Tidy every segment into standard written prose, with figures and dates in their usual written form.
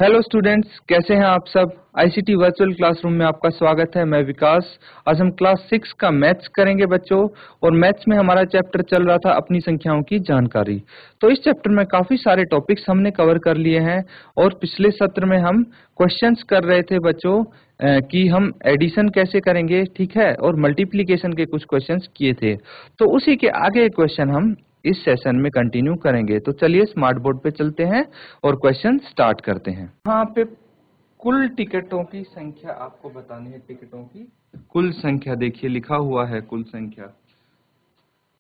Hello students, कैसे हैं आप सब। आईसीटी वर्चुअल क्लासरूम में आपका स्वागत है। मैं विकास। आज हम क्लास 6 का मैथ्स करेंगे बच्चों। और मैथ्स में हमारा चैप्टर चल रहा था अपनी संख्याओं की जानकारी। तो इस चैप्टर में काफी सारे टॉपिक्स हमने कवर कर लिए हैं। और पिछले सत्र में हम क्वेश्चंस कर रहे थे बच्चों कि हम एडिशन कैसे करेंगे, ठीक है, और मल्टीप्लीकेशन के कुछ क्वेश्चंस किए थे। तो उसी के आगे क्वेश्चन हम इस सेशन में कंटिन्यू करेंगे। तो चलिए स्मार्ट बोर्ड पे चलते हैं और क्वेश्चन स्टार्ट करते हैं। यहाँ पे कुल टिकटों की संख्या आपको बतानी है। टिकटों की कुल संख्या देखिए लिखा हुआ है कुल संख्या।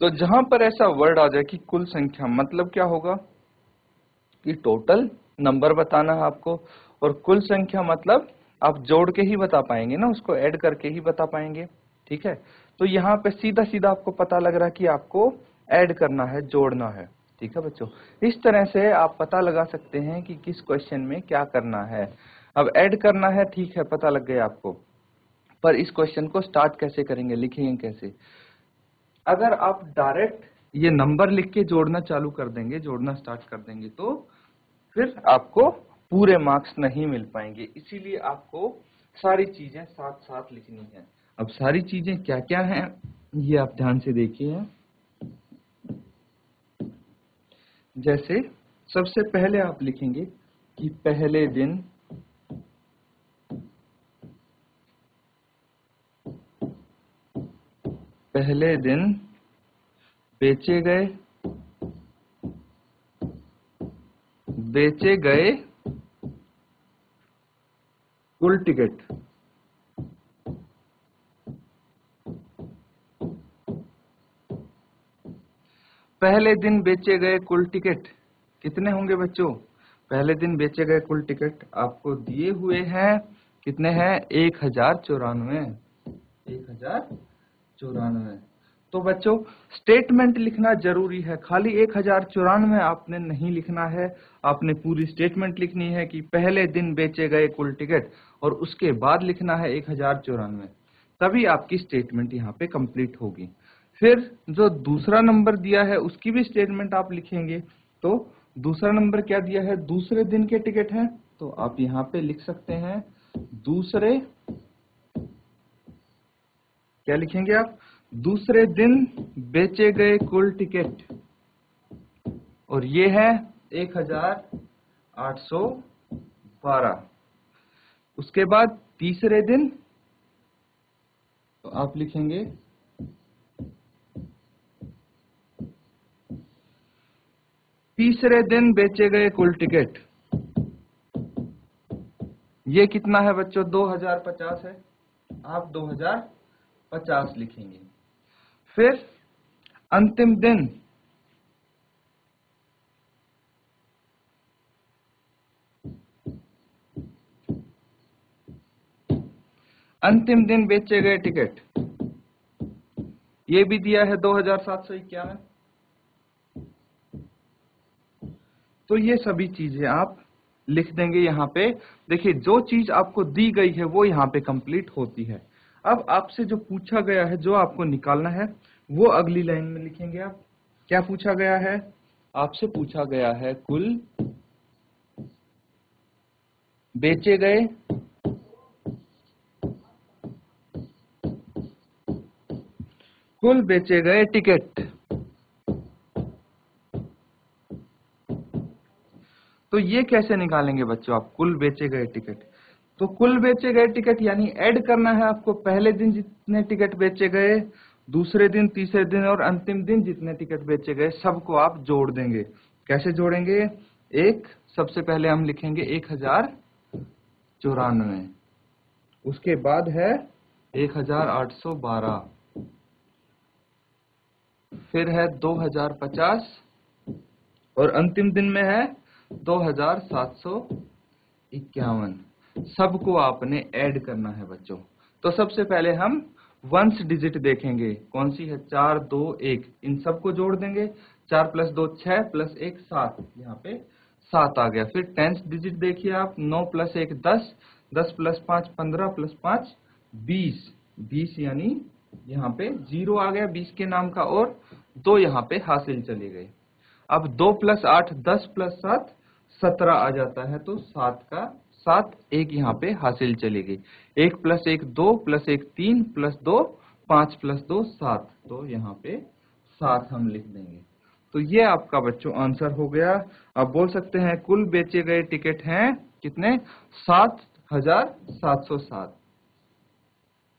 तो जहां पर ऐसा वर्ड आ जाए कि कुल संख्या, मतलब क्या होगा कि टोटल नंबर बताना है आपको। और कुल संख्या मतलब आप जोड़ के ही बता पाएंगे ना, उसको ऐड करके ही बता पाएंगे, ठीक है। तो यहाँ पे सीधा सीधा आपको पता लग रहा है कि आपको ऐड करना है, जोड़ना है, ठीक है बच्चों। इस तरह से आप पता लगा सकते हैं कि किस क्वेश्चन में क्या करना है। अब ऐड करना है, ठीक है, पता लग गया आपको। पर इस क्वेश्चन को स्टार्ट कैसे करेंगे, लिखेंगे कैसे। अगर आप डायरेक्ट ये नंबर लिख के जोड़ना चालू कर देंगे, जोड़ना स्टार्ट कर देंगे, तो फिर आपको पूरे मार्क्स नहीं मिल पाएंगे। इसीलिए आपको सारी चीजें साथ साथ लिखनी है। अब सारी चीजें क्या क्या हैं ये आप ध्यान से देखिए। जैसे सबसे पहले आप लिखेंगे कि पहले दिन बेचे गए कुल टिकट। पहले दिन बेचे गए कुल टिकट कितने होंगे बच्चों। पहले दिन बेचे गए कुल टिकट आपको दिए हुए हैं, कितने हैं, 1094। 1094। तो बच्चों स्टेटमेंट लिखना जरूरी है। खाली 1094 आपने नहीं लिखना है, आपने पूरी स्टेटमेंट लिखनी है कि पहले दिन बेचे गए कुल टिकट, और उसके बाद लिखना है 1094। तभी आपकी स्टेटमेंट यहाँ पे कंप्लीट होगी। फिर जो दूसरा नंबर दिया है उसकी भी स्टेटमेंट आप लिखेंगे। तो दूसरा नंबर क्या दिया है, दूसरे दिन के टिकट है, तो आप यहाँ पे लिख सकते हैं दूसरे, क्या लिखेंगे आप, दूसरे दिन बेचे गए कुल टिकट। और ये है 1812। उसके बाद तीसरे दिन, तो आप लिखेंगे तीसरे दिन बेचे गए कुल टिकट। ये कितना है बच्चों, 2050 है, आप 2050 लिखेंगे। फिर अंतिम दिन, अंतिम दिन बेचे गए टिकट, ये भी दिया है 2751। तो ये सभी चीजें आप लिख देंगे यहाँ पे। देखिए जो चीज आपको दी गई है वो यहाँ पे कंप्लीट होती है। अब आपसे जो पूछा गया है, जो आपको निकालना है, वो अगली लाइन में लिखेंगे आप। क्या पूछा गया है, आपसे पूछा गया है कुल बेचे गए टिकट। तो ये कैसे निकालेंगे बच्चों आप, कुल बेचे गए टिकट। तो कुल बेचे गए टिकट यानी ऐड करना है आपको पहले दिन जितने टिकट बेचे गए, दूसरे दिन, तीसरे दिन और अंतिम दिन जितने टिकट बेचे गए, सबको आप जोड़ देंगे। कैसे जोड़ेंगे, एक, सबसे पहले हम लिखेंगे 1094, उसके बाद है 1812, फिर है 2050, और अंतिम दिन में है 2751। सबको आपने ऐड करना है बच्चों। तो सबसे पहले हम वंस डिजिट देखेंगे, कौन सी है, 4 2 1, इन सबको जोड़ देंगे। 4 + 2 6 + 1 7, यहाँ पे 7 आ गया। फिर टेंथ डिजिट देखिए आप, 9 + 1 10, 10 + 5 15 + 5 20, 20 यानी यहाँ पे 0 आ गया 20 के नाम का, और 2 यहाँ पे हासिल चले गए। अब 2 + 8 10 + 7 17 आ जाता है, तो 7 का 7 एक यहाँ पे हासिल चलेगी। 1 + 1 2 + 1 3 + 2 5 + 2 7, तो यहाँ पे 7 हम लिख देंगे। तो ये आपका बच्चों आंसर हो गया। आप बोल सकते हैं कुल बेचे गए टिकट हैं कितने, 7,707।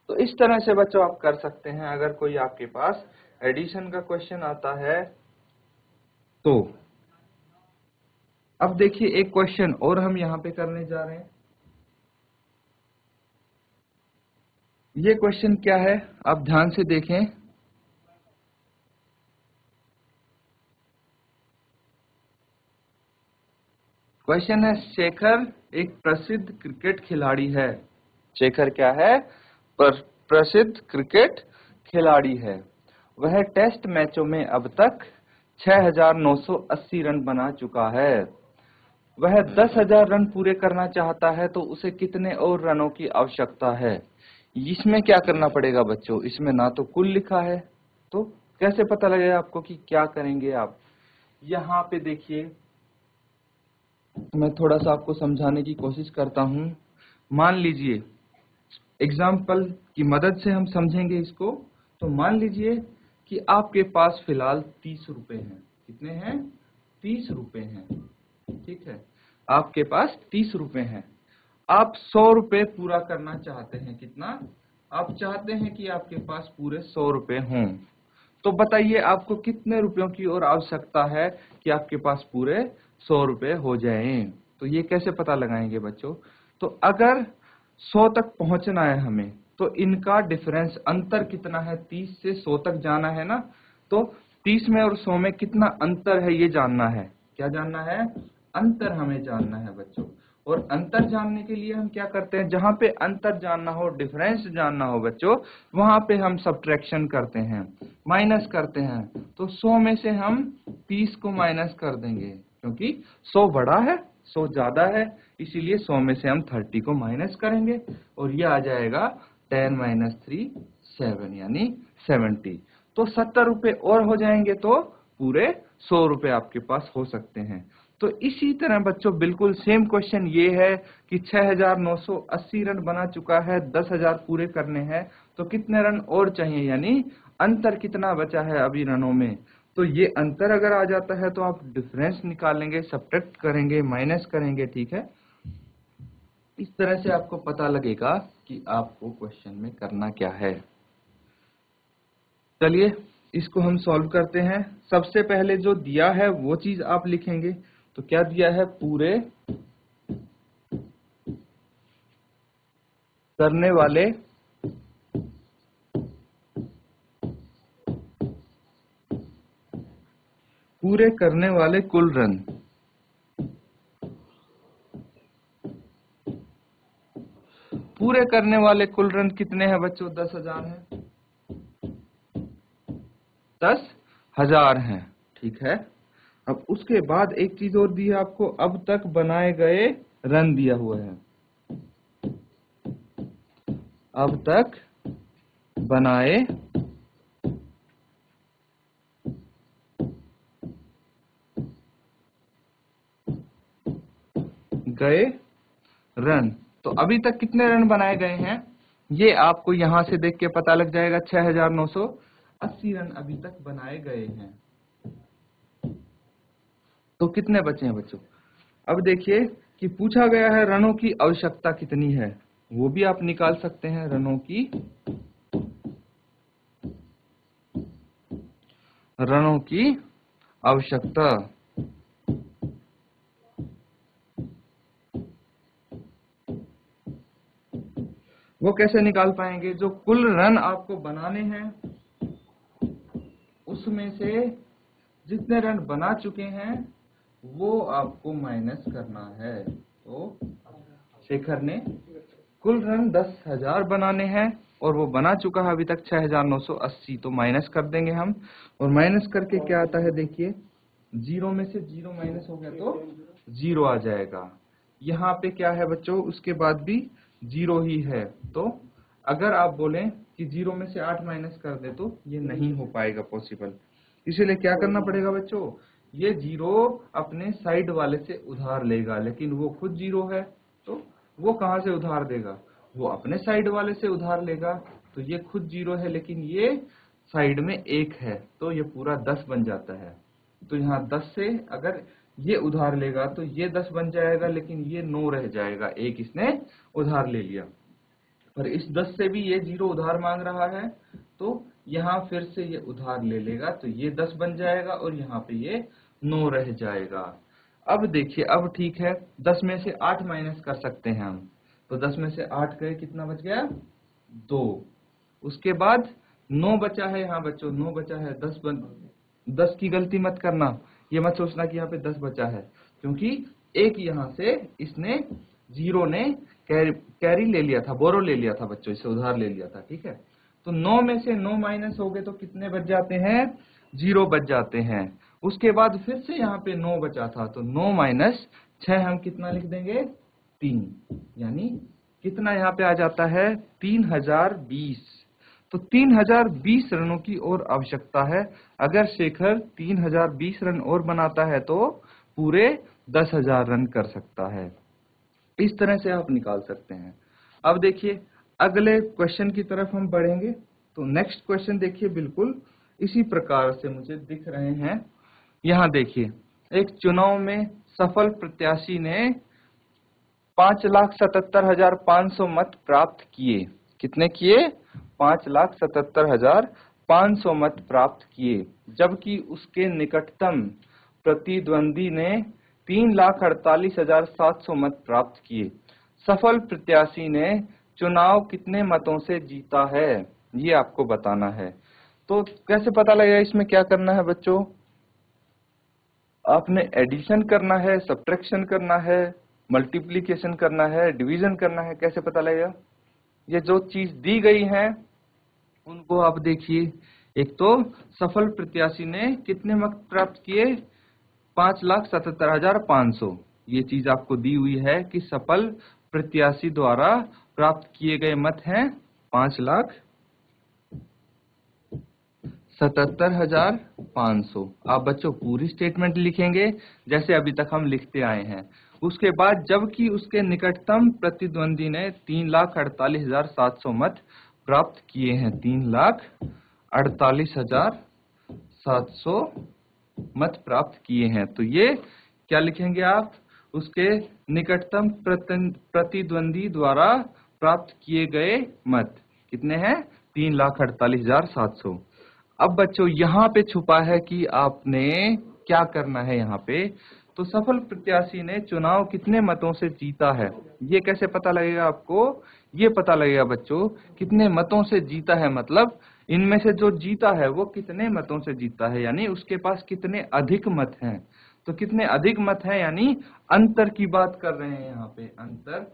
तो इस तरह से बच्चों आप कर सकते हैं अगर कोई आपके पास एडिशन का क्वेश्चन आता है तो। अब देखिए एक क्वेश्चन और हम यहाँ पे करने जा रहे हैं। ये क्वेश्चन क्या है, आप ध्यान से देखें। क्वेश्चन है, शेखर एक प्रसिद्ध क्रिकेट खिलाड़ी है। शेखर क्या है, प्रसिद्ध क्रिकेट खिलाड़ी है। वह टेस्ट मैचों में अब तक 6,980 रन बना चुका है। वह 10,000 रन पूरे करना चाहता है, तो उसे कितने और रनों की आवश्यकता है। इसमें क्या करना पड़ेगा बच्चों, इसमें ना तो कुल लिखा है, तो कैसे पता लगेगा आपको कि क्या करेंगे आप। यहाँ पे देखिए मैं थोड़ा सा आपको समझाने की कोशिश करता हूँ। मान लीजिए एग्जाम्पल की मदद से हम समझेंगे इसको। तो मान लीजिए कि आपके पास फिलहाल 30 रुपए हैं। कितने हैं, 30 रुपए हैं, ठीक है। आपके पास 30 रुपए हैं, आप 100 रुपए पूरा करना चाहते हैं। कितना, आप चाहते हैं कि आपके पास पूरे 100 रुपए हों। तो बताइए आपको कितने रुपयों की और आवश्यकता है कि आपके पास पूरे 100 रुपए हो जाएं। तो ये कैसे पता लगाएंगे बच्चों, तो अगर 100 तक पहुंचना है हमें, तो इनका डिफरेंस अंतर कितना है, 30 से 100 तक जाना है ना। तो 30 में और 100 में कितना अंतर है ये जानना है। क्या जानना है, अंतर हमें जानना है बच्चों। और अंतर जानने के लिए हम क्या करते हैं, जहां पे अंतर जानना हो, डिफरेंस जानना हो बच्चों, वहां पे हम सब्ट्रैक्शन करते हैं, माइनस करते हैं। तो 100 में से हम 30 को माइनस कर देंगे, क्योंकि 100 बड़ा है, 100 ज्यादा है, इसीलिए 100 में से हम 30 को माइनस करेंगे और ये आ जाएगा 10 - 3 7, यानी 70। तो 70 रुपए और हो जाएंगे, तो पूरे 100 रुपए आपके पास हो सकते हैं। तो इसी तरह बच्चों बिल्कुल सेम क्वेश्चन ये है कि 6,980 रन बना चुका है, 10,000 पूरे करने हैं, तो कितने रन और चाहिए, यानी अंतर कितना बचा है अभी रनों में। तो ये अंतर अगर आ जाता है तो आप डिफरेंस निकालेंगे, सब्ट्रैक्ट करेंगे, माइनस करेंगे, ठीक है। इस तरह से आपको पता लगेगा कि आपको क्वेश्चन में करना क्या है। चलिए इसको हम सॉल्व करते हैं। सबसे पहले जो दिया है वो चीज आप लिखेंगे। तो क्या दिया है, पूरे करने वाले कुल रन। पूरे करने वाले कुल रन कितने हैं बच्चों, 10,000 हैं, 10,000 हैं, ठीक है। अब उसके बाद एक चीज और दी है आपको, अब तक बनाए गए रन दिया हुआ है। अब तक बनाए गए रन। तो अभी तक कितने रन बनाए गए हैं, ये आपको यहां से देख के पता लग जाएगा। 6,980 रन अभी तक बनाए गए हैं। तो कितने बचे हैं बच्चों, अब देखिए कि पूछा गया है रनों की आवश्यकता कितनी है, वो भी आप निकाल सकते हैं। रनों की आवश्यकता, वो कैसे निकाल पाएंगे, जो कुल रन आपको बनाने हैं उसमें से जितने रन बना चुके हैं वो आपको माइनस करना है। तो शेखर ने कुल रन 10,000 बनाने हैं और वो बना चुका है अभी तक 6,980, तो माइनस कर देंगे हम। और माइनस करके क्या आता है देखिए, 0 में से 0 माइनस हो गया तो 0 आ जाएगा। यहाँ पे क्या है बच्चों, उसके बाद भी 0 ही है। तो अगर आप बोलें कि 0 में से 8 माइनस कर दे तो ये नहीं हो पाएगा पॉसिबल। इसीलिए क्या करना पड़ेगा बच्चों, ये जीरो अपने साइड वाले से उधार लेगा, लेकिन वो खुद जीरो है तो वो कहां से उधार देगा, वो अपने साइड वाले से उधार लेगा। तो ये खुद जीरो है लेकिन ये साइड में 1 है, तो ये पूरा 10 बन जाता है। तो यहाँ 10 से अगर ये उधार लेगा तो ये 10 बन जाएगा, लेकिन ये 9 रह जाएगा, 1 इसने उधार ले लिया। पर इस 10 से भी ये जीरो उधार मांग रहा है, तो यहाँ फिर से ये उधार ले लेगा, तो ये 10 बन जाएगा और यहाँ पे ये 9 रह जाएगा। अब देखिए, अब ठीक है, 10 में से 8 माइनस कर सकते हैं हम, तो 10 में से 8 गए, कितना बच गया, 2। उसके बाद 9 बचा है, यहाँ बच्चों 9 बचा है, 10 की गलती मत करना, ये मत सोचना कि यहाँ पे 10 बचा है, क्योंकि एक यहाँ से इसने जीरो ने कैरी ले लिया था, बोरो ले लिया था बच्चों, इससे उधार ले लिया था, ठीक है। तो 9 में से 9 माइनस हो गए तो कितने बच जाते हैं, 0 बच जाते हैं। उसके बाद फिर से यहाँ पे 9 बचा था, तो 9 माइनस 6 हम कितना लिख देंगे, 3, यानी कितना यहाँ पे आ जाता है, 3020। तो 3020 रनों की और आवश्यकता है। अगर शेखर 3020 रन और बनाता है तो पूरे 10,000 रन कर सकता है। इस तरह से आप निकाल सकते हैं। अब देखिए अगले क्वेश्चन की तरफ हम बढ़ेंगे। तो नेक्स्ट क्वेश्चन देखिए, बिल्कुल इसी प्रकार से मुझे दिख रहे हैं। यहाँ देखिए, एक चुनाव में सफल प्रत्याशी ने 5,77,500 मत प्राप्त किए। कितने किए, 5,77,500 मत प्राप्त किए, जबकि उसके निकटतम प्रतिद्वंदी ने 3,48,700 मत प्राप्त किए। सफल प्रत्याशी ने चुनाव कितने मतों से जीता है, ये आपको बताना है। तो कैसे पता लगेगा, इसमें क्या करना है बच्चों, आपने एडिशन करना है, सब्ट्रैक्शन करना है, मल्टीप्लिकेशन करना है, डिवीजन करना है। कैसे पता लगेगा, ये जो चीज दी गई है उनको आप देखिए। एक तो सफल प्रत्याशी ने कितने मत प्राप्त किए, 5,77,500, ये चीज आपको दी हुई है कि सफल प्रत्याशी द्वारा प्राप्त किए गए मत हैं 5,77,500। आप बच्चों पूरी स्टेटमेंट लिखेंगे जैसे अभी तक हम लिखते आए हैं। उसके बाद जबकि उसके निकटतम प्रतिद्वंदी ने 3,48,700 मत प्राप्त किए हैं, 3,48,700 मत प्राप्त किए हैं, तो ये क्या लिखेंगे आप, उसके निकटतम प्रतिद्वंदी द्वारा प्राप्त किए गए मत कितने हैं, 3,48,700। अब बच्चों यहाँ पे छुपा है कि आपने क्या करना है। यहाँ पे तो सफल प्रत्याशी ने चुनाव कितने मतों से जीता है, ये कैसे पता लगेगा आपको, ये पता लगेगा बच्चों कितने मतों से जीता है, मतलब इनमें से जो जीता है वो कितने मतों से जीता है, यानी उसके पास कितने अधिक मत हैं। तो कितने अधिक मत हैं, यानी अंतर की बात कर रहे हैं, यहाँ पे अंतर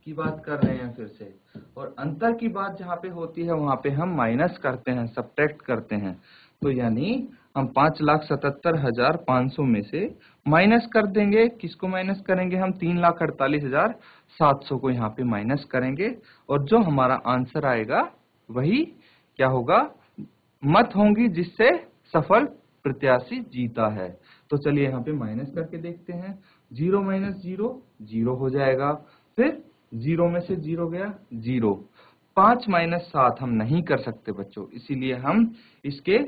की बात कर रहे हैं फिर से। और अंतर की बात जहाँ पे होती है वहां पे हम माइनस करते हैं, सब्ट्रैक्ट करते हैं। तो यानी हम 5,77,500 में से माइनस कर देंगे, किसको माइनस करेंगे हम, 3,48,700 को यहाँ पे माइनस करेंगे, और जो हमारा आंसर आएगा वही क्या होगा, मत होंगी जिससे सफल प्रत्याशी जीता है। तो चलिए यहाँ पे माइनस करके देखते हैं, 0 माइनस 0 0 हो जाएगा, फिर 0 में से 0 गया 0, 5 माइनस 7 हम नहीं कर सकते बच्चों, इसीलिए हम इसके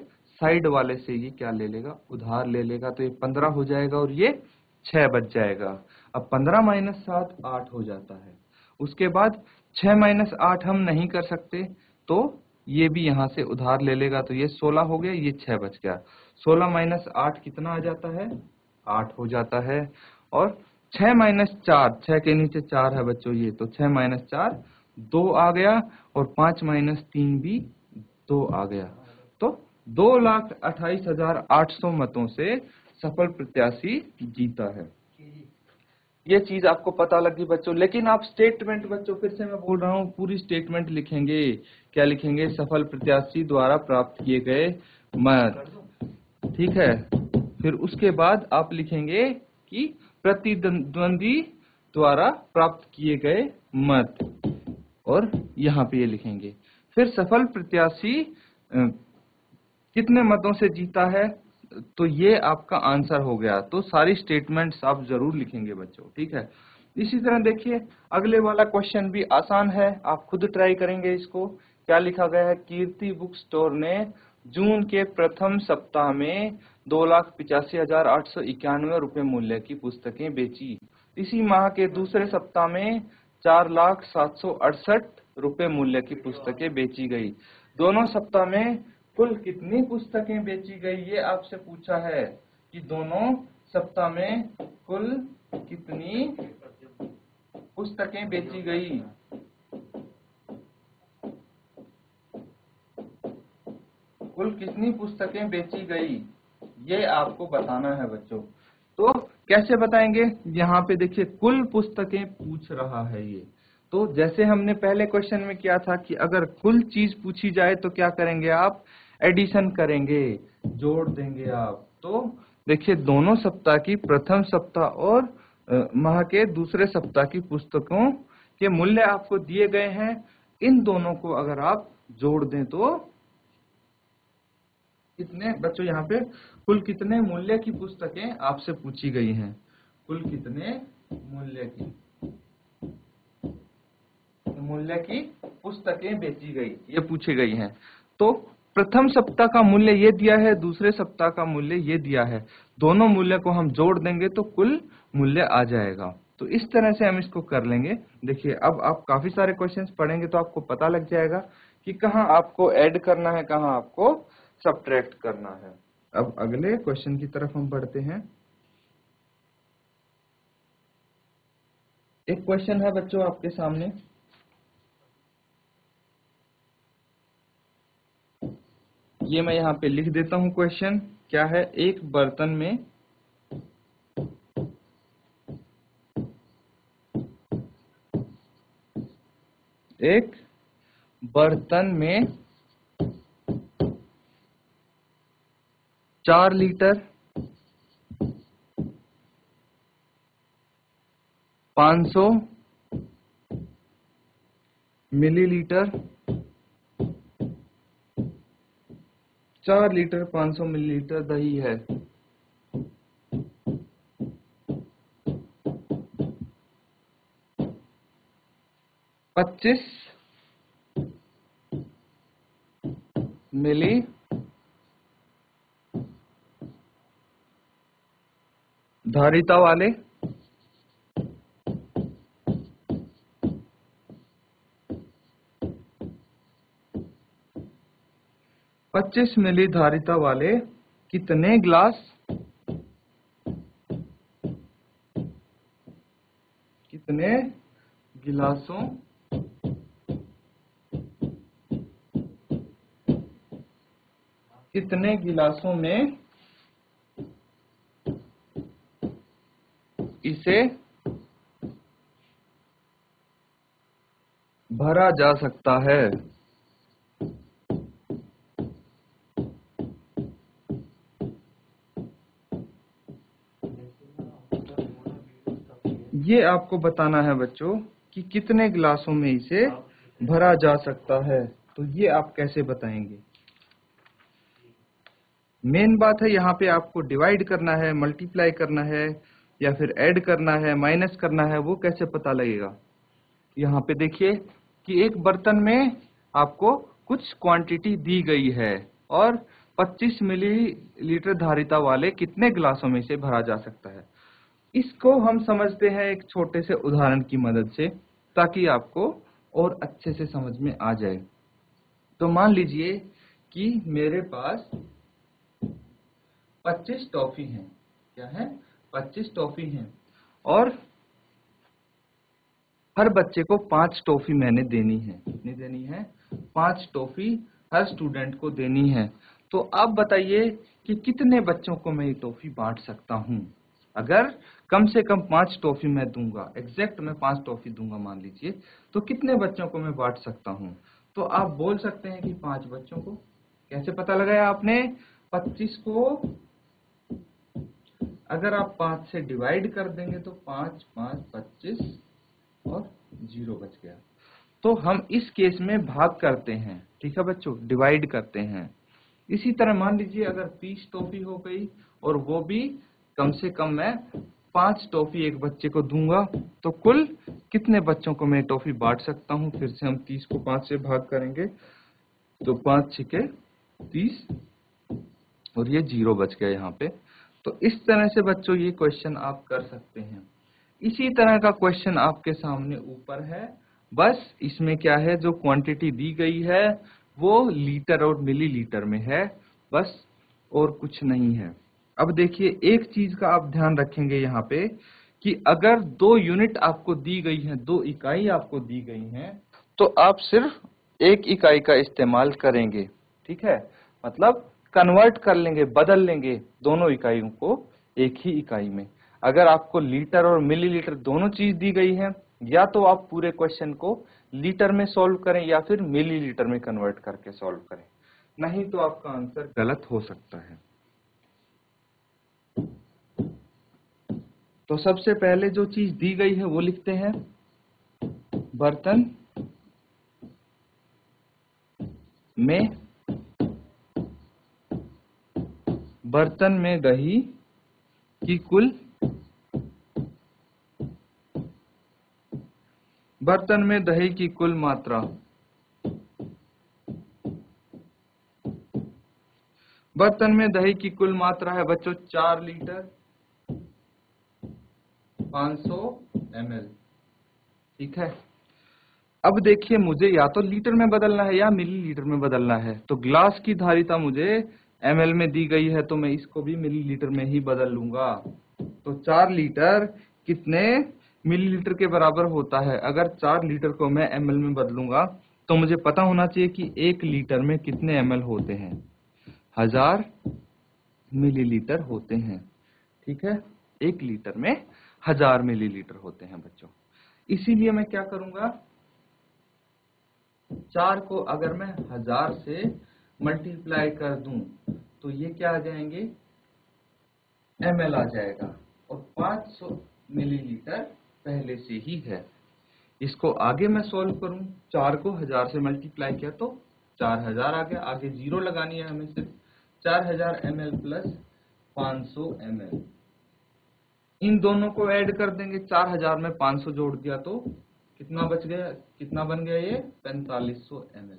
साइड वाले से ये क्या ले लेगा, उधार ले लेगा, तो ये 15 हो जाएगा और ये 6 बच जाएगा। अब 15 माइनस 7 8 हो जाता है। उसके बाद 6 माइनस 8 हम नहीं कर सकते, तो ये भी यहाँ से उधार ले लेगा, तो ये 16 हो गया, ये 6 बच गया। 16 माइनस 8 कितना आ जाता है, 8 हो जाता है। और 6 माइनस 4, 6 के नीचे 4 है बच्चों ये, तो 6 माइनस 4 2 आ गया, और 5 माइनस 3 भी 2 आ गया। तो 2,28,800 मतों से सफल प्रत्याशी जीता है। ये चीज आपको पता लगी बच्चों, लेकिन आप स्टेटमेंट बच्चों फिर से मैं बोल रहा हूँ पूरी स्टेटमेंट लिखेंगे। क्या लिखेंगे, सफल प्रत्याशी द्वारा प्राप्त किए गए मत, ठीक है। फिर उसके बाद आप लिखेंगे कि प्रतिद्वंदी द्वारा प्राप्त किए गए मत, और यहाँ पे ये लिखेंगे। फिर सफल प्रत्याशी कितने मतों से जीता है, तो ये आपका आंसर हो गया। तो सारी स्टेटमेंट्स आप जरूर लिखेंगे बच्चों, ठीक है। इसी तरह देखिए अगले वाला क्वेश्चन भी आसान है, आप खुद ट्राई करेंगे इसको। क्या लिखा गया है, कीर्ति बुक स्टोर ने जून के प्रथम सप्ताह में 2,85,891 रुपए मूल्य की पुस्तकें बेची। इसी माह के दूसरे सप्ताह में 4,768 रुपए मूल्य की पुस्तकें बेची गई। दोनों सप्ताह में कुल कितनी पुस्तकें बेची गई, ये आपसे पूछा है कि दोनों सप्ताह में कुल कितनी पुस्तकें बेची गई। कुल कितनी पुस्तकें बेची गई, ये आपको बताना है बच्चों। तो कैसे बताएंगे, यहाँ पे देखिए कुल पुस्तकें पूछ रहा है ये। तो जैसे हमने पहले क्वेश्चन में किया था कि अगर कुल चीज पूछी जाए तो क्या करेंगे आप, एडिशन करेंगे, जोड़ देंगे आप। तो देखिए दोनों सप्ताह की प्रथम सप्ताह और माह के दूसरे सप्ताह की पुस्तकों के मूल्य आपको दिए गए हैं। इन दोनों को अगर आप जोड़ दें तो कितने बच्चों, यहाँ पे कुल कितने मूल्य की पुस्तकें आपसे पूछी गई हैं, कुल कितने मूल्य की पुस्तकें बेची गई, ये पूछी गई हैं। तो प्रथम सप्ताह का मूल्य ये दिया है, दूसरे सप्ताह का मूल्य ये दिया है, दोनों मूल्य को हम जोड़ देंगे तो कुल मूल्य आ जाएगा। तो इस तरह से हम इसको कर लेंगे। देखिए अब आप काफी सारे क्वेश्चंस पढ़ेंगे तो आपको पता लग जाएगा कि कहाँ आपको ऐड करना है, कहाँ आपको सब्ट्रैक्ट करना है। अब अगले क्वेश्चन की तरफ हम बढ़ते हैं। एक क्वेश्चन है बच्चों आपके सामने, ये मैं यहाँ पे लिख देता हूँ। क्वेश्चन क्या है, एक बर्तन में 4 लीटर 500 मिलीलीटर 4 लीटर 500 मिलीलीटर दही है। 25 मिली धारिता वाले 25 मिली धारिता वाले कितने गिलासों में इसे भरा जा सकता है। ये आपको बताना है बच्चों कि कितने गिलासों में इसे भरा जा सकता है। तो ये आप कैसे बताएंगे, मेन बात है यहाँ पे आपको डिवाइड करना है, मल्टीप्लाई करना है या फिर ऐड करना है, माइनस करना है, वो कैसे पता लगेगा। यहाँ पे देखिए कि एक बर्तन में आपको कुछ क्वांटिटी दी गई है और 25 मिलीलीटर धारिता वाले कितने गिलासों में इसे भरा जा सकता है। इसको हम समझते हैं एक छोटे से उदाहरण की मदद से, ताकि आपको और अच्छे से समझ में आ जाए। तो मान लीजिए कि मेरे पास 25 टॉफी हैं। क्या है, 25 टॉफी हैं और हर बच्चे को 5 टॉफी मैंने देनी है। कितनी देनी है, 5 टॉफी हर स्टूडेंट को देनी है। तो आप बताइए कि कितने बच्चों को मैं ये टॉफी बांट सकता हूँ। अगर कम से कम 5 टॉफी मैं दूंगा, एग्जैक्ट मैं 5 टॉफी दूंगा मान लीजिए, तो कितने बच्चों को मैं बांट सकता हूँ। तो आप बोल सकते हैं कि 5 बच्चों को। कैसे पता लगाया आपने, 25 को अगर आप 5 से डिवाइड कर देंगे तो 5 5 25 और 0 बच गया। तो हम इस केस में भाग करते हैं, ठीक है बच्चों, डिवाइड करते हैं। इसी तरह मान लीजिए अगर 30 टॉफी हो गई और वो भी कम से कम मैं 5 टॉफी एक बच्चे को दूंगा, तो कुल कितने बच्चों को मैं टॉफी बांट सकता हूँ? फिर से हम 30 को 5 से भाग करेंगे, तो 5 छिके 30 और ये 0 बच गया यहाँ पे। तो इस तरह से बच्चों ये क्वेश्चन आप कर सकते हैं। इसी तरह का क्वेश्चन आपके सामने ऊपर है, बस इसमें क्या है, जो क्वांटिटी दी गई है वो लीटर और मिलीलीटर में है, बस और कुछ नहीं है। अब देखिए एक चीज का आप ध्यान रखेंगे यहाँ पे कि अगर 2 यूनिट आपको दी गई है, 2 इकाई आपको दी गई हैं, तो आप सिर्फ 1 इकाई का इस्तेमाल करेंगे, ठीक है? मतलब कन्वर्ट कर लेंगे, बदल लेंगे दोनों इकाइयों को एक ही इकाई में। अगर आपको लीटर और मिलीलीटर दोनों चीज दी गई है, या तो आप पूरे क्वेश्चन को लीटर में सॉल्व करें या फिर मिलीलीटर में कन्वर्ट करके सॉल्व करें, नहीं तो आपका आंसर गलत हो सकता है। तो सबसे पहले जो चीज दी गई है वो लिखते हैं, बर्तन में दही की कुल मात्रा, बर्तन में दही की कुल मात्रा है बच्चों 4 लीटर 500 ml, ठीक है? अब देखिए मुझे या तो लीटर में बदलना है या मिलीलीटर में बदलना है। तो ग्लास की धारिता मुझे ml में दी गई है, तो मैं इसको भी मिलीलीटर में ही बदल लूंगा। तो 4 लीटर कितने मिलीलीटर के बराबर होता है? अगर 4 लीटर को मैं ml में बदलूंगा तो मुझे पता होना चाहिए कि 1 लीटर में कितने ml होते हैं। 1000 मिलीलीटर होते हैं, ठीक है? 1 लीटर में 1000 मिलीलीटर होते हैं बच्चों। इसीलिए मैं क्या करूंगा, 4 को अगर मैं 1000 से मल्टीप्लाई कर दूं तो ये क्या आ जाएंगे, ml आ जाएगा, और 500 मिलीलीटर पहले से ही है। इसको आगे मैं सॉल्व करूं, 4 को 1000 से मल्टीप्लाई किया तो 4000 आ गया, आगे 0 लगानी है हमें सिर्फ। 4000 ml प्लस 500 ml, इन दोनों को ऐड कर देंगे। 4000 में 500 जोड़ दिया तो कितना बच गया, कितना बन गया ये 4500 ml।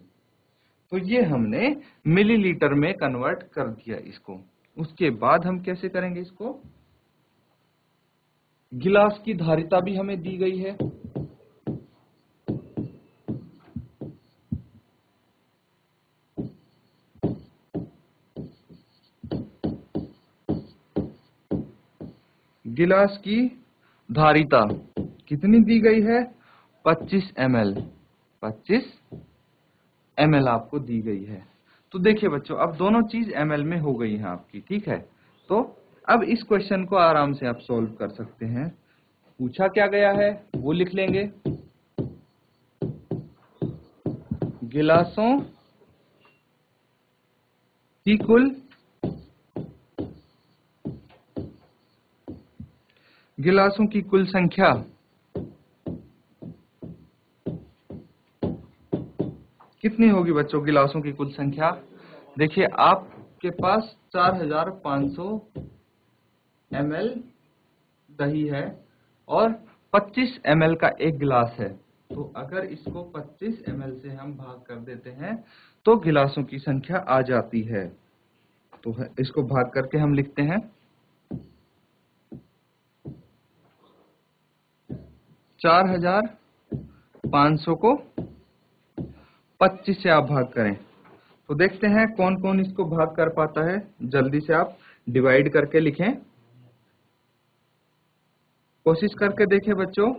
तो ये हमने मिलीलीटर में कन्वर्ट कर दिया इसको। उसके बाद हम कैसे करेंगे इसको, गिलास की धारिता भी हमें दी गई है, गिलास की धारिता कितनी दी गई है, 25 ml, 25 ml आपको दी गई है। तो देखिए बच्चों अब दोनों चीज ml में हो गई है आपकी, ठीक है? तो अब इस क्वेश्चन को आराम से आप सॉल्व कर सकते हैं। पूछा क्या गया है वो लिख लेंगे, गिलासों की कुल संख्या कितनी होगी बच्चों, गिलासों की कुल संख्या? देखिए आपके पास 4500 ml दही है और 25 ml का एक गिलास है। तो अगर इसको 25 ml से हम भाग कर देते हैं तो गिलासों की संख्या आ जाती है। तो इसको भाग करके हम लिखते हैं 4500 को 25 से आप भाग करें तो देखते हैं कौन कौन इसको भाग कर पाता है। जल्दी से आप डिवाइड करके लिखें, कोशिश करके देखें बच्चों।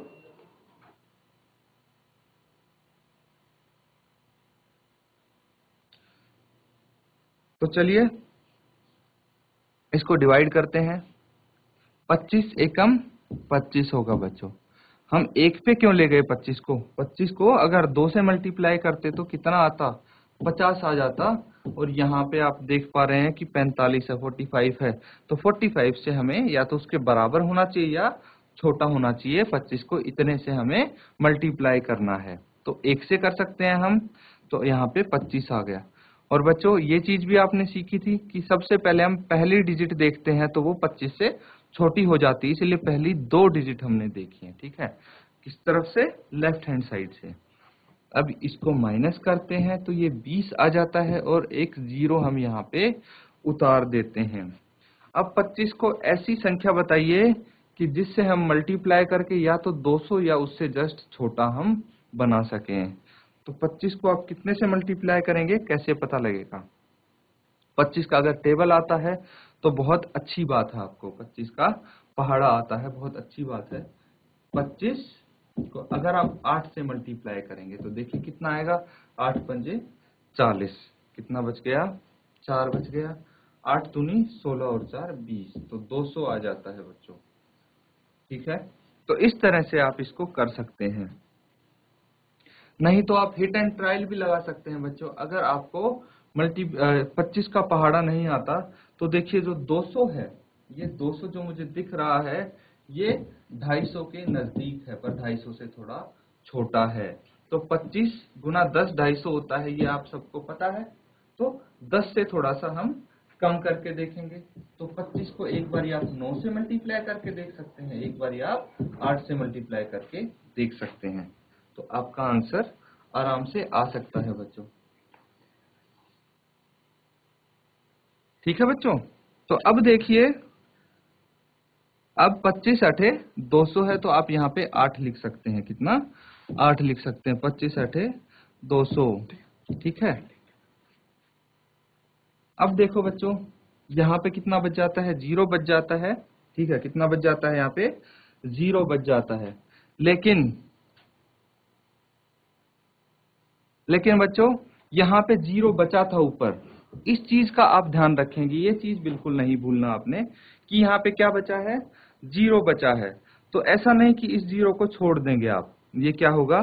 तो चलिए इसको डिवाइड करते हैं। 25 एकम 25 होगा बच्चों। हम एक पे क्यों ले गए 25 को? 25 को अगर 2 से मल्टीप्लाई करते तो कितना आता, 50 आ जाता। और यहाँ पे आप देख पा रहे हैं कि 45 है, 45 है, तो 45 से हमें या तो उसके बराबर होना चाहिए या छोटा होना चाहिए। 25 को इतने से हमें मल्टीप्लाई करना है, तो 1 से कर सकते हैं हम, तो यहाँ पे 25 आ गया। और बच्चों ये चीज भी आपने सीखी थी कि सबसे पहले हम पहली डिजिट देखते हैं तो वो 25 से छोटी हो जाती है, इसलिए पहली 2 डिजिट हमने देखी है। ठीक है, किस तरफ से? लेफ्ट हैंड साइड से। अब इसको माइनस करते हैं तो ये 20 आ जाता है और एक 0 हम यहाँ पे उतार देते हैं। अब 25 को ऐसी संख्या बताइए कि जिससे हम मल्टीप्लाई करके या तो 200 या उससे जस्ट छोटा हम बना सकें। तो 25 को आप कितने से मल्टीप्लाई करेंगे, कैसे पता लगेगा? 25 का अगर टेबल आता है तो बहुत अच्छी बात है, आपको 25 का पहाड़ा आता है, बहुत अच्छी बात है। 25 को अगर आप 8 से मल्टीप्लाई करेंगे तो देखिए कितना आएगा, 8 पंजे 40, कितना बच गया? 4 बच गया। 8 दूनी 16 और 4 20, तो 200 आ जाता है बच्चों। ठीक है, तो इस तरह से आप इसको कर सकते हैं। नहीं तो आप हिट एंड ट्रायल भी लगा सकते हैं बच्चों। अगर आपको 25 का पहाड़ा नहीं आता तो देखिए जो 200 है, ये 200 जो मुझे दिख रहा है ये 250 के नजदीक है, पर 250 से थोड़ा छोटा है। तो 25 गुना 10 250 होता है, ये आप सबको पता है। तो 10 से थोड़ा सा हम कम करके देखेंगे। तो 25 को एक बार आप 9 से मल्टीप्लाई करके देख सकते हैं, एक बार आप 8 से मल्टीप्लाई करके देख सकते हैं। तो आपका आंसर आराम से आ सकता है बच्चों। ठीक है बच्चों, तो अब देखिए, अब 25 अठे 200 है तो आप यहाँ पे 8 लिख सकते हैं। कितना? 8 लिख सकते हैं। 25 अठे 200। ठीक है, अब देखो बच्चों, यहाँ पे कितना बच जाता है? 0 बच जाता है। ठीक है, कितना बच जाता है? यहाँ पे 0 बच जाता है। लेकिन बच्चों यहाँ पे 0 बचा था ऊपर, इस चीज का आप ध्यान रखेंगे, ये चीज बिल्कुल नहीं भूलना आपने कि यहाँ पे क्या बचा है? 0 बचा है। तो ऐसा नहीं कि इस 0 को छोड़ देंगे आप। ये क्या होगा?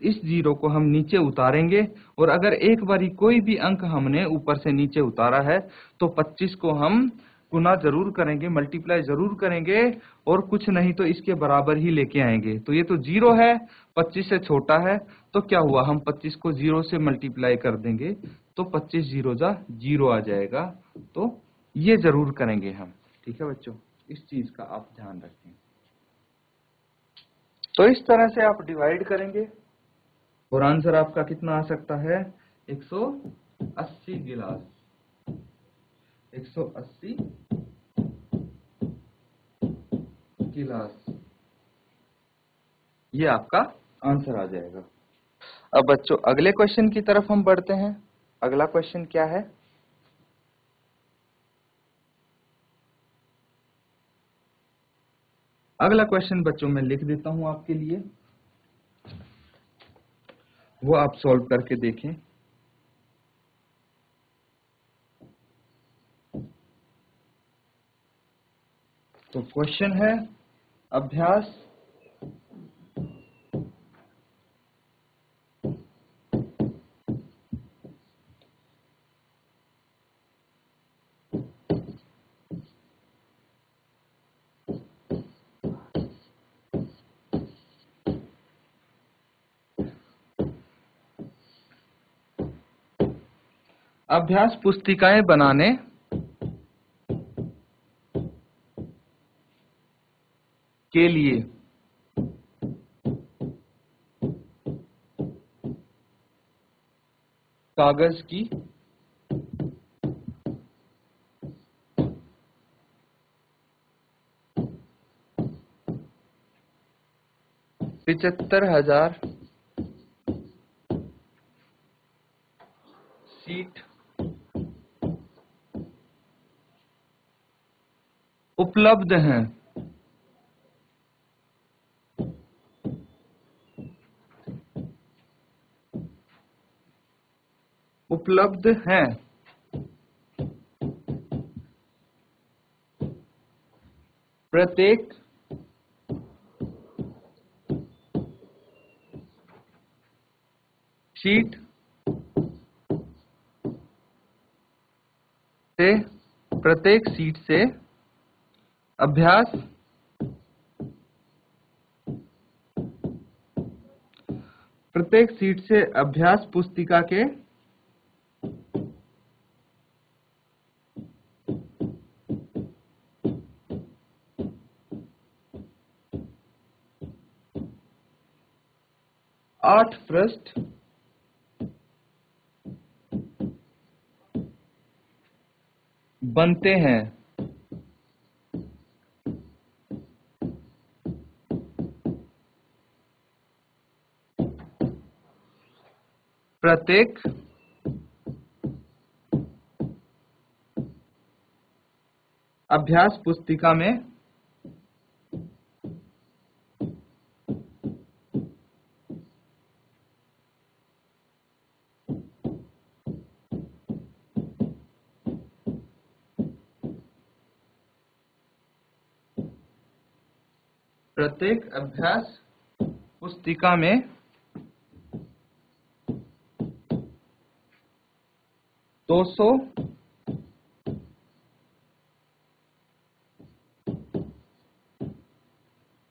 इस 0 को हम नीचे उतारेंगे, और अगर एक बारी कोई भी अंक हमने ऊपर से नीचे उतारा है तो 25 को हम गुना जरूर करेंगे, मल्टीप्लाई जरूर करेंगे, और कुछ नहीं तो इसके बराबर ही लेके आएंगे। तो ये तो 0 है, 25 से छोटा है, तो क्या हुआ? हम 25 को 0 से मल्टीप्लाई कर देंगे तो 25 0 जा 0 आ जाएगा। तो ये जरूर करेंगे हम। ठीक है बच्चों, इस चीज का आप ध्यान रखें। तो इस तरह से आप डिवाइड करेंगे और आंसर आपका कितना आ सकता है? 180 गिलास। 180 गिलास, ये आपका आंसर आ जाएगा। अब बच्चों अगले क्वेश्चन की तरफ हम बढ़ते हैं। अगला क्वेश्चन क्या है? अगला क्वेश्चन बच्चों मैं लिख देता हूं आपके लिए, वो आप सॉल्व करके देखें। तो क्वेश्चन है अभ्यास अभ्यास पुस्तिकाएं बनाने के लिए कागज की 75,000 सीट उपलब्ध हैं। उपलब्ध हैं प्रत्येक सीट से प्रत्येक सीट से अभ्यास प्रत्येक सीट से अभ्यास पुस्तिका के 8 पृष्ठ बनते हैं। प्रत्येक अभ्यास पुस्तिका में प्रत्येक अभ्यास पुस्तिका में 200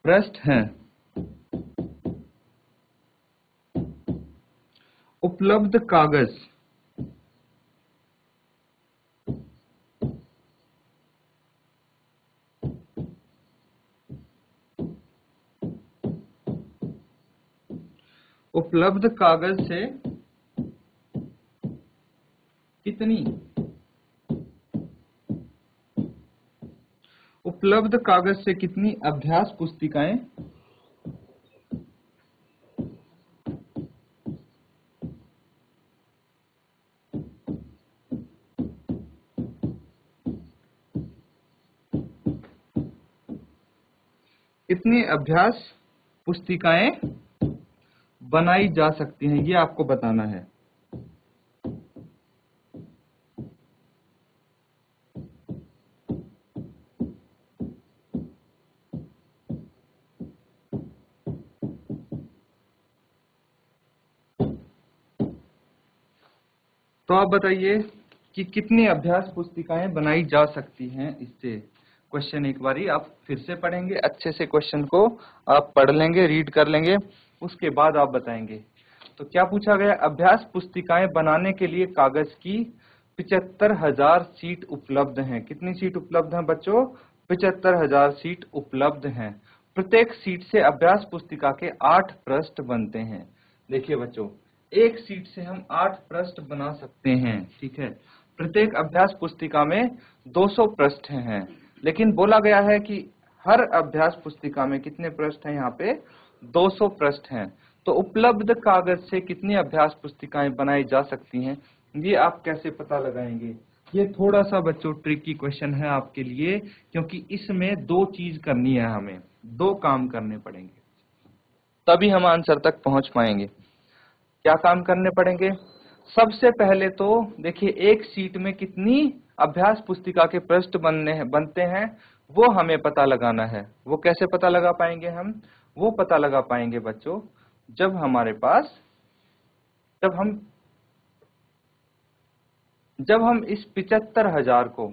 पृष्ठ हैं। उपलब्ध कागज उपलब्ध कागज से कितनी उपलब्ध कागज से कितनी अभ्यास पुस्तिकाएं कितनी अभ्यास पुस्तिकाएं बनाई जा सकती हैं, ये आपको बताना है। तो आप बताइए कि कितनी अभ्यास पुस्तिकाएं बनाई जा सकती हैं। इससे क्वेश्चन एक बारी आप फिर से पढ़ेंगे, अच्छे से क्वेश्चन को आप पढ़ लेंगे, रीड कर लेंगे, उसके बाद आप बताएंगे। तो क्या पूछा गया? अभ्यास पुस्तिकाएं बनाने के लिए कागज की 75,000 सीट उपलब्ध हैं। कितनी सीट उपलब्ध हैं बच्चों? 75,000 सीट उपलब्ध हैं। प्रत्येक सीट से अभ्यास पुस्तिका के 8 पृष्ठ बनते हैं। देखिए बच्चों, एक सीट से हम 8 पृष्ठ बना सकते हैं, ठीक है। प्रत्येक अभ्यास पुस्तिका में 200 पृष्ठ हैं, लेकिन बोला गया है कि हर अभ्यास पुस्तिका में कितने पृष्ठ हैं? यहाँ पे 200 पृष्ठ हैं। तो उपलब्ध कागज से कितनी अभ्यास पुस्तिकाएं बनाई जा सकती हैं, ये आप कैसे पता लगाएंगे? ये थोड़ा सा बच्चों ट्रिकी क्वेश्चन है आपके लिए, क्योंकि इसमें 2 चीज करनी है, हमें 2 काम करने पड़ेंगे, तभी हम आंसर तक पहुंच पाएंगे। क्या काम करने पड़ेंगे? सबसे पहले तो देखिए, एक सीट में कितनी अभ्यास पुस्तिका के पृष्ठ बनते हैं, वो हमें पता लगाना है। वो कैसे पता लगा पाएंगे हम? वो पता लगा पाएंगे बच्चों, जब हमारे पास जब हम इस 75,000 को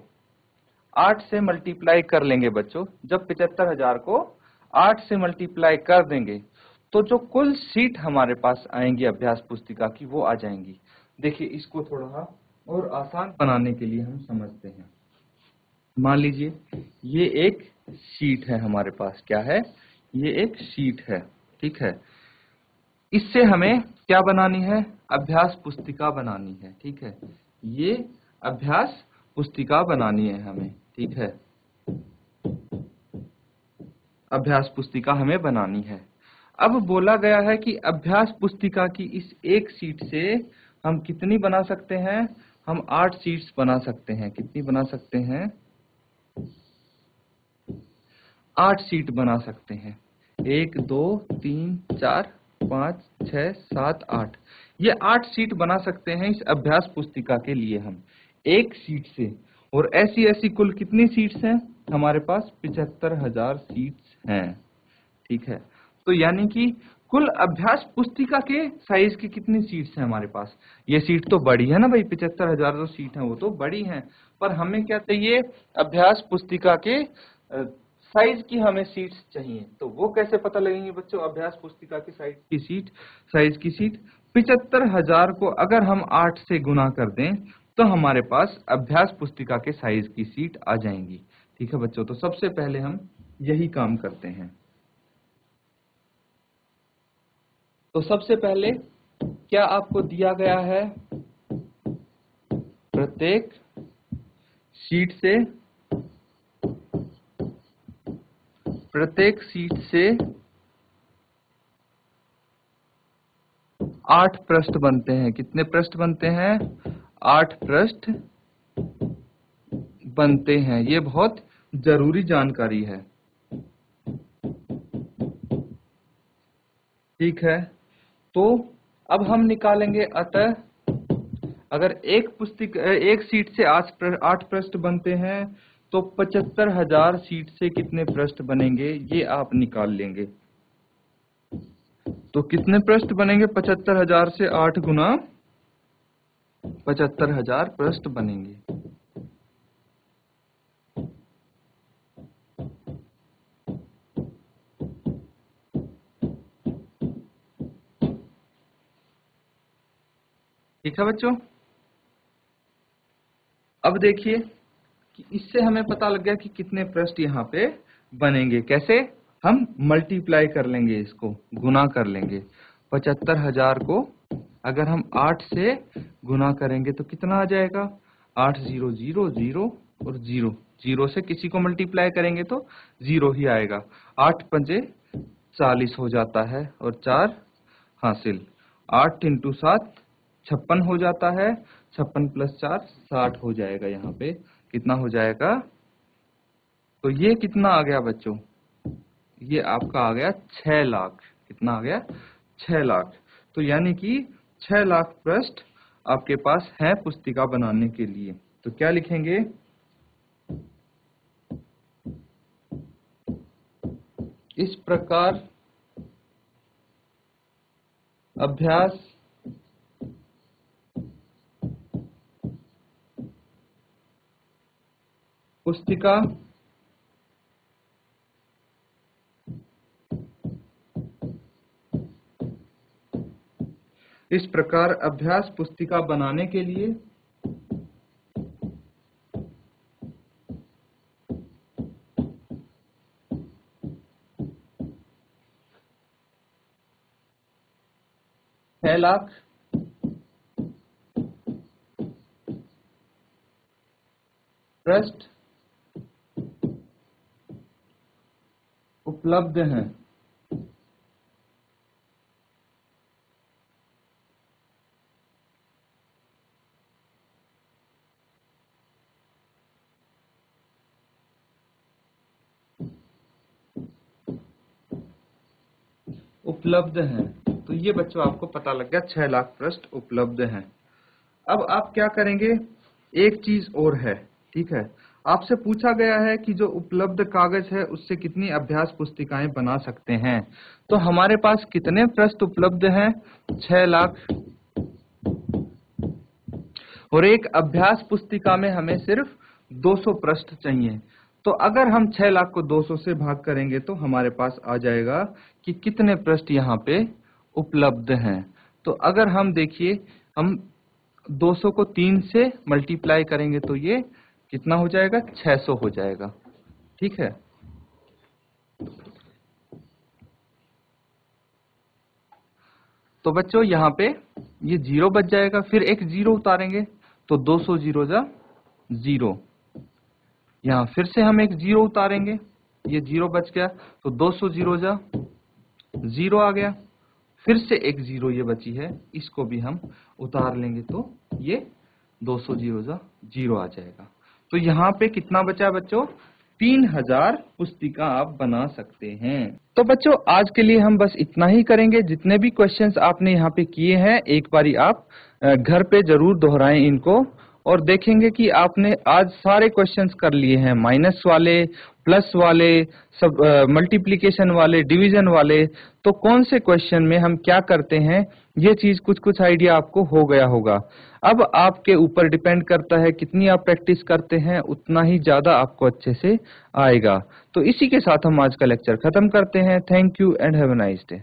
8 से मल्टीप्लाई कर लेंगे बच्चों। जब 75,000 को 8 से मल्टीप्लाई कर देंगे तो जो कुल सीट हमारे पास आएंगी अभ्यास पुस्तिका की, वो आ जाएंगी। देखिए, इसको थोड़ा और आसान बनाने के लिए हम समझते हैं। मान लीजिए ये एक शीट है हमारे पास। क्या है? ये एक शीट है, ठीक है। इससे हमें क्या बनानी है? अभ्यास पुस्तिका बनानी है, ठीक है। ये अभ्यास पुस्तिका बनानी है हमें, ठीक है। अभ्यास पुस्तिका हमें बनानी है। अब बोला गया है कि अभ्यास पुस्तिका की इस एक सीट से हम कितनी बना सकते हैं? हम 8 सीट्स बना सकते हैं। कितनी बना सकते हैं? 8 सीट बना सकते हैं। 1 2 3 4 5 6 7 8, ये 8 सीट बना सकते हैं इस अभ्यास पुस्तिका के लिए हम, एक सीट से। और ऐसी ऐसी कुल कितनी सीट्स हैं हमारे पास? 75,000 सीट्स हैं, ठीक है। तो यानी कि कुल अभ्यास पुस्तिका के साइज की कितनी सीट्स हैं हमारे पास? ये सीट तो बड़ी है ना भाई, 75,000 जो सीट है वो तो बड़ी हैं, पर हमें क्या चाहिए? अभ्यास पुस्तिका के साइज की हमें सीट्स चाहिए। तो वो कैसे पता लगेंगे बच्चों? अभ्यास पुस्तिका की साइज की सीट 75,000 को अगर हम 8 से गुना कर दें तो हमारे पास अभ्यास पुस्तिका के साइज की सीट आ जाएंगी, ठीक है बच्चों। तो सबसे पहले हम यही काम करते हैं। तो सबसे पहले क्या आपको दिया गया है, प्रत्येक शीट से 8 पृष्ठ बनते हैं। कितने पृष्ठ बनते हैं? 8 पृष्ठ बनते हैं। ये बहुत जरूरी जानकारी है। ठीक है, तो अब हम निकालेंगे, अतः अगर एक शीट से 8 पृष्ठ बनते हैं तो 75,000 शीट से कितने पृष्ठ बनेंगे, ये आप निकाल लेंगे। तो कितने पृष्ठ बनेंगे? 75,000 से 8 गुना 75,000 पृष्ठ बनेंगे। ठीक है बच्चों, अब देखिए कि इससे हमें पता लग गया कि कितने पृष्ठ यहाँ पे बनेंगे। कैसे? हम मल्टीप्लाई कर लेंगे, इसको गुना कर लेंगे। 75,000 को अगर हम 8 से गुना करेंगे तो कितना आ जाएगा? 8 0 0 0 और 0 0 से किसी को मल्टीप्लाई करेंगे तो 0 ही आएगा। 8 पंजे 40 हो जाता है और 4 हासिल। 8 × 7 56 हो जाता है। 56 + 4 60 हो जाएगा। यहाँ पे कितना हो जाएगा? तो ये कितना आ गया बच्चों? ये आपका आ गया 6 लाख। कितना आ गया? 6 लाख। तो यानी कि 6 लाख पृष्ठ आपके पास है पुस्तिका बनाने के लिए। तो क्या लिखेंगे? इस प्रकार अभ्यास पुस्तिका बनाने के लिए लाख पृष्ठ उपलब्ध हैं। तो ये बच्चों आपको पता लग गया 6 लाख पृष्ठ उपलब्ध हैं। अब आप क्या करेंगे? एक चीज और है। ठीक है, आपसे पूछा गया है कि जो उपलब्ध कागज है उससे कितनी अभ्यास पुस्तिकाएं बना सकते हैं। तो हमारे पास कितने पृष्ठ उपलब्ध हैं? 6 लाख। और एक अभ्यास पुस्तिका में हमें सिर्फ 200 पृष्ठ चाहिए। तो अगर हम 6 लाख को 200 से भाग करेंगे तो हमारे पास आ जाएगा कि कितने पृष्ठ यहाँ पे उपलब्ध हैं। तो अगर हम देखिए, हम 200 को 3 से मल्टीप्लाई करेंगे तो ये कितना हो जाएगा? 600 हो जाएगा। ठीक है, तो बच्चों यहाँ पे ये 0 बच जाएगा। फिर एक 0 उतारेंगे तो 200 0 जा 0। यहाँ फिर से हम एक 0 उतारेंगे, ये 0 बच गया तो 200 0 जा 0 आ गया। फिर से एक 0 ये बची है, इसको भी हम उतार लेंगे तो ये 200 0 जा 0 आ जाएगा। तो यहाँ पे कितना बचा बच्चों? 3000 पुस्तिका आप बना सकते हैं। तो बच्चों आज के लिए हम बस इतना ही करेंगे। जितने भी क्वेश्चंस आपने यहाँ पे किए हैं एक बारी आप घर पे जरूर दोहराएं इनको, और देखेंगे कि आपने आज सारे क्वेश्चंस कर लिए हैं, माइनस वाले, प्लस वाले, सब मल्टीप्लिकेशन वाले, डिवीजन वाले। तो कौन से क्वेश्चन में हम क्या करते हैं ये चीज कुछ आइडिया आपको हो गया होगा। अब आपके ऊपर डिपेंड करता है कितनी आप प्रैक्टिस करते हैं, उतना ही ज्यादा आपको अच्छे से आएगा। तो इसी के साथ हम आज का लेक्चर खत्म करते हैं। Thank you and have a nice day.